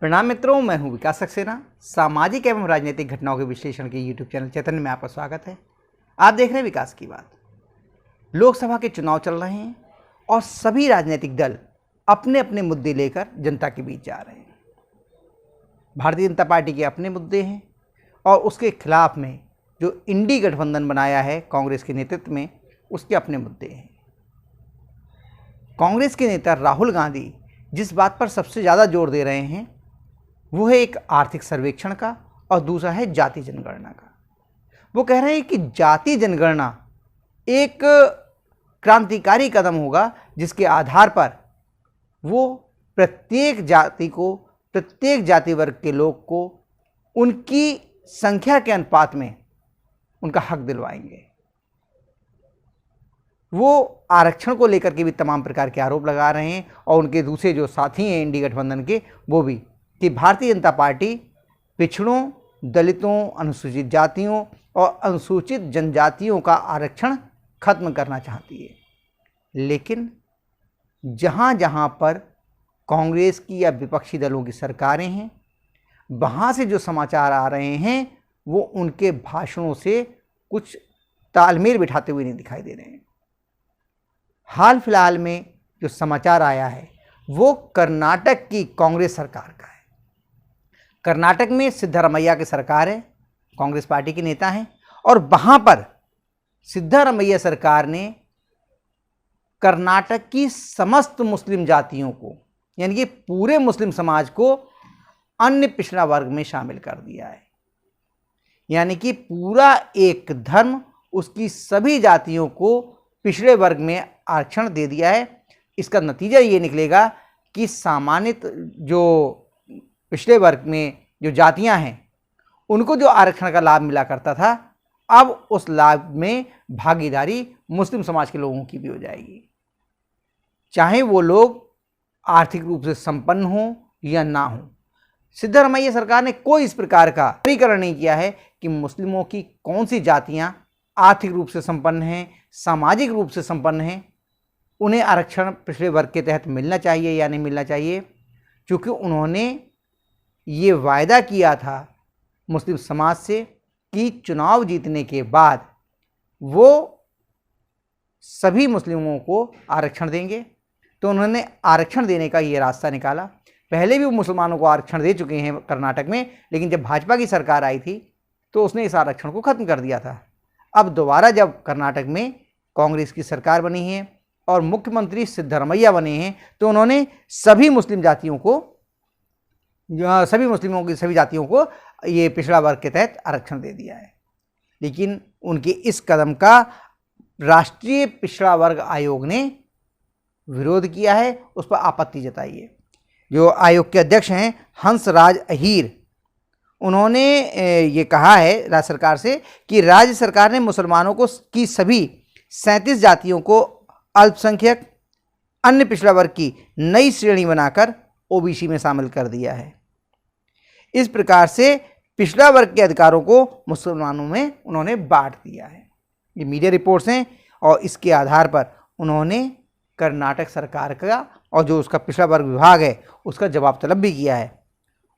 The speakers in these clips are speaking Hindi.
प्रणाम मित्रों, मैं हूं विकास सक्सेना। सामाजिक एवं राजनीतिक घटनाओं के विश्लेषण के यूट्यूब चैनल चैतन्य में आपका स्वागत है। आप देख रहे हैं विकास की बात। लोकसभा के चुनाव चल रहे हैं और सभी राजनीतिक दल अपने अपने मुद्दे लेकर जनता के बीच जा रहे हैं। भारतीय जनता पार्टी के अपने मुद्दे हैं और उसके खिलाफ में जो इंडी गठबंधन बनाया है कांग्रेस के नेतृत्व में, उसके अपने मुद्दे हैं। कांग्रेस के नेता राहुल गांधी जिस बात पर सबसे ज़्यादा जोर दे रहे हैं वो है एक आर्थिक सर्वेक्षण का और दूसरा है जाति जनगणना का। वो कह रहे हैं कि जाति जनगणना एक क्रांतिकारी कदम होगा जिसके आधार पर वो प्रत्येक जाति को, प्रत्येक जाति वर्ग के लोग को उनकी संख्या के अनुपात में उनका हक दिलवाएंगे। वो आरक्षण को लेकर के भी तमाम प्रकार के आरोप लगा रहे हैं और उनके दूसरे जो साथी हैं इंडी गठबंधन के, वो भी, कि भारतीय जनता पार्टी पिछड़ों, दलितों, अनुसूचित जातियों और अनुसूचित जनजातियों का आरक्षण खत्म करना चाहती है। लेकिन जहाँ जहाँ पर कांग्रेस की या विपक्षी दलों की सरकारें हैं, वहाँ से जो समाचार आ रहे हैं वो उनके भाषणों से कुछ तालमेल बिठाते हुए नहीं दिखाई दे रहे हैं। हाल फिलहाल में जो समाचार आया है वो कर्नाटक की कांग्रेस सरकार का है। कर्नाटक में सिद्धरामैया की सरकार है, कांग्रेस पार्टी के नेता हैं, और वहाँ पर सिद्धरामैया सरकार ने कर्नाटक की समस्त मुस्लिम जातियों को, यानी कि पूरे मुस्लिम समाज को अन्य पिछड़ा वर्ग में शामिल कर दिया है। यानी कि पूरा एक धर्म, उसकी सभी जातियों को पिछड़े वर्ग में आरक्षण दे दिया है। इसका नतीजा ये निकलेगा कि सामान्य जो पिछड़े वर्ग में जो जातियां हैं उनको जो आरक्षण का लाभ मिला करता था, अब उस लाभ में भागीदारी मुस्लिम समाज के लोगों की भी हो जाएगी, चाहे वो लोग आर्थिक रूप से संपन्न हों या ना हों। सिद्धरामैया सरकार ने कोई इस प्रकार का वर्गीकरण नहीं किया है कि मुस्लिमों की कौन सी जातियां आर्थिक रूप से संपन्न हैं, सामाजिक रूप से संपन्न हैं, उन्हें आरक्षण पिछड़े वर्ग के तहत मिलना चाहिए या नहीं मिलना चाहिए। क्योंकि उन्होंने ये वायदा किया था मुस्लिम समाज से कि चुनाव जीतने के बाद वो सभी मुस्लिमों को आरक्षण देंगे, तो उन्होंने आरक्षण देने का ये रास्ता निकाला। पहले भी वो मुसलमानों को आरक्षण दे चुके हैं कर्नाटक में, लेकिन जब भाजपा की सरकार आई थी तो उसने इस आरक्षण को ख़त्म कर दिया था। अब दोबारा जब कर्नाटक में कांग्रेस की सरकार बनी है और मुख्यमंत्री सिद्धरामैया बने हैं, तो उन्होंने सभी मुस्लिम जातियों को, सभी मुस्लिमों की सभी जातियों को ये पिछड़ा वर्ग के तहत आरक्षण दे दिया है। लेकिन उनके इस कदम का राष्ट्रीय पिछड़ा वर्ग आयोग ने विरोध किया है, उस पर आपत्ति जताई है। जो आयोग के अध्यक्ष हैं हंसराज अहीर, उन्होंने ये कहा है राज्य सरकार से कि राज्य सरकार ने मुसलमानों को की सभी 37 जातियों को अल्पसंख्यक अन्य पिछड़ा वर्ग की नई श्रेणी बनाकर ओबीसी में शामिल कर दिया है। इस प्रकार से पिछड़ा वर्ग के अधिकारों को मुसलमानों में उन्होंने बांट दिया है। ये मीडिया रिपोर्ट्स हैं और इसके आधार पर उन्होंने कर्नाटक सरकार का और जो उसका पिछड़ा वर्ग विभाग है उसका जवाब तलब भी किया है।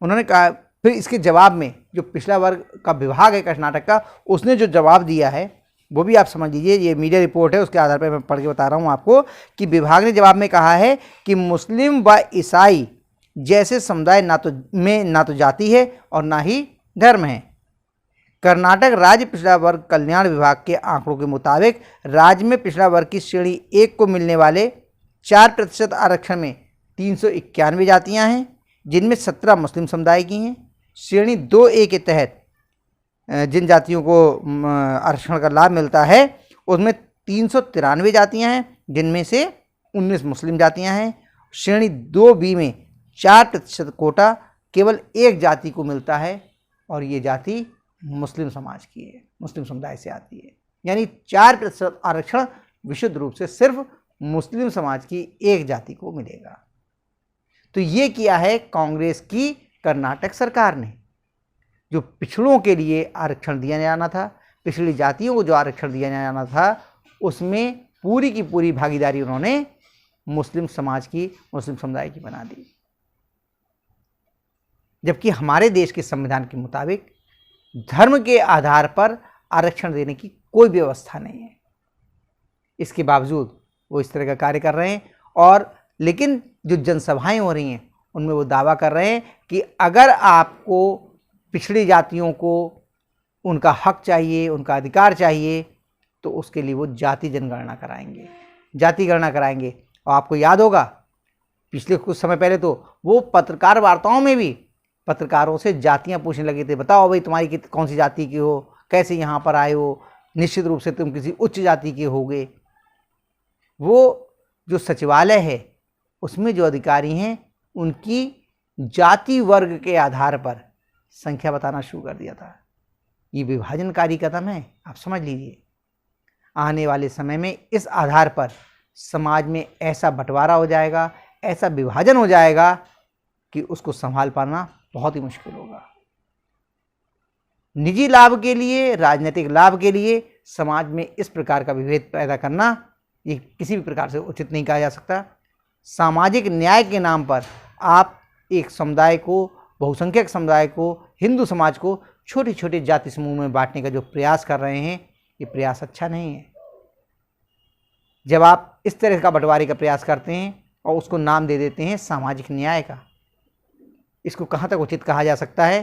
उन्होंने कहा, फिर इसके जवाब में जो पिछड़ा वर्ग का विभाग है कर्नाटक का, उसने जो जवाब दिया है वो भी आप समझ लीजिए। ये मीडिया रिपोर्ट है, उसके आधार पर मैं पढ़ के बता रहा हूँ आपको कि विभाग ने जवाब में कहा है कि मुस्लिम व ईसाई जैसे समुदाय ना तो जाति है और ना ही धर्म है। कर्नाटक राज्य पिछड़ा वर्ग कल्याण विभाग के आंकड़ों के मुताबिक राज्य में पिछड़ा वर्ग की श्रेणी 1 को मिलने वाले 4% आरक्षण में 391 जातियाँ हैं, जिनमें 17 मुस्लिम समुदाय की हैं। श्रेणी 2A के तहत जिन जातियों को आरक्षण का लाभ मिलता है उसमें 393 जातियां हैं, जिनमें से 19 मुस्लिम जातियां हैं। श्रेणी 2B में 4% कोटा केवल एक जाति को मिलता है और ये जाति मुस्लिम समाज की है, मुस्लिम समुदाय से आती है। यानी 4% आरक्षण विशुद्ध रूप से सिर्फ मुस्लिम समाज की एक जाति को मिलेगा। तो ये किया है कांग्रेस की कर्नाटक सरकार ने। जो पिछड़ों के लिए आरक्षण दिया जाना था, पिछड़ी जातियों को जो आरक्षण दिया जाना था, उसमें पूरी की पूरी भागीदारी उन्होंने मुस्लिम समाज की, मुस्लिम समुदाय की बना दी। जबकि हमारे देश के संविधान के मुताबिक धर्म के आधार पर आरक्षण देने की कोई व्यवस्था नहीं है। इसके बावजूद वो इस तरह का कार्य कर रहे हैं। और लेकिन जो जनसभाएं हो रही हैं उनमें वो दावा कर रहे हैं कि अगर आपको पिछड़ी जातियों को उनका हक चाहिए, उनका अधिकार चाहिए, तो उसके लिए वो जाति जनगणना कराएंगे, जाति गणना कराएंगे। और आपको याद होगा पिछले कुछ समय पहले तो वो पत्रकार वार्ताओं में भी पत्रकारों से जातियां पूछने लगे थे, बताओ भाई तुम्हारी कौन सी जाति के हो, कैसे यहाँ पर आए हो, निश्चित रूप से तुम किसी उच्च जाति के होगे। वो जो सचिवालय है उसमें जो अधिकारी हैं उनकी जाति वर्ग के आधार पर संख्या बताना शुरू कर दिया था। ये विभाजनकारी कदम है, आप समझ लीजिए। आने वाले समय में इस आधार पर समाज में ऐसा बंटवारा हो जाएगा, ऐसा विभाजन हो जाएगा कि उसको संभाल पाना बहुत ही मुश्किल होगा। निजी लाभ के लिए, राजनीतिक लाभ के लिए समाज में इस प्रकार का विभेद पैदा करना ये किसी भी प्रकार से उचित नहीं कहा जा सकता। सामाजिक न्याय के नाम पर आप एक समुदाय को, बहुसंख्यक समुदाय को, हिंदू समाज को छोटे छोटे जाति समूह में बांटने का जो प्रयास कर रहे हैं, ये प्रयास अच्छा नहीं है। जब आप इस तरह का बंटवारे का प्रयास करते हैं और उसको नाम दे देते हैं सामाजिक न्याय का, इसको कहाँ तक उचित कहा जा सकता है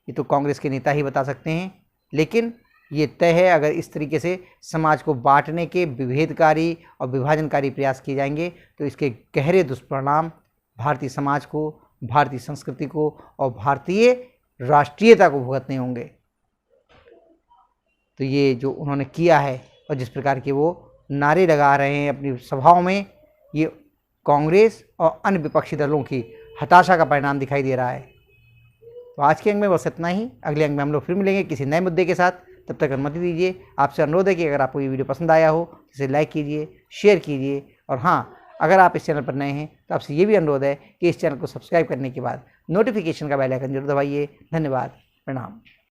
ये तो कांग्रेस के नेता ही बता सकते हैं। लेकिन ये तय है, अगर इस तरीके से समाज को बांटने के विभेदकारी और विभाजनकारी प्रयास किए जाएंगे तो इसके गहरे दुष्परिणाम भारतीय समाज को, भारतीय संस्कृति को और भारतीय राष्ट्रीयता को भुगतने होंगे। तो ये जो उन्होंने किया है और जिस प्रकार के वो नारे लगा रहे हैं अपनी सभाओं में, ये कांग्रेस और अन्य विपक्षी दलों की हताशा का परिणाम दिखाई दे रहा है। तो आज के अंक में बस इतना ही। अगले अंक में हम लोग फिर मिलेंगे किसी नए मुद्दे के साथ। तब तक अनुमति दीजिए। आपसे अनुरोध है कि अगर आपको ये वीडियो पसंद आया हो तो इसे लाइक कीजिए, शेयर कीजिए। और हाँ, अगर आप इस चैनल पर नए हैं तो आपसे ये भी अनुरोध है कि इस चैनल को सब्सक्राइब करने के बाद नोटिफिकेशन का बेल आइकन जरूर दबाइए। धन्यवाद, प्रणाम।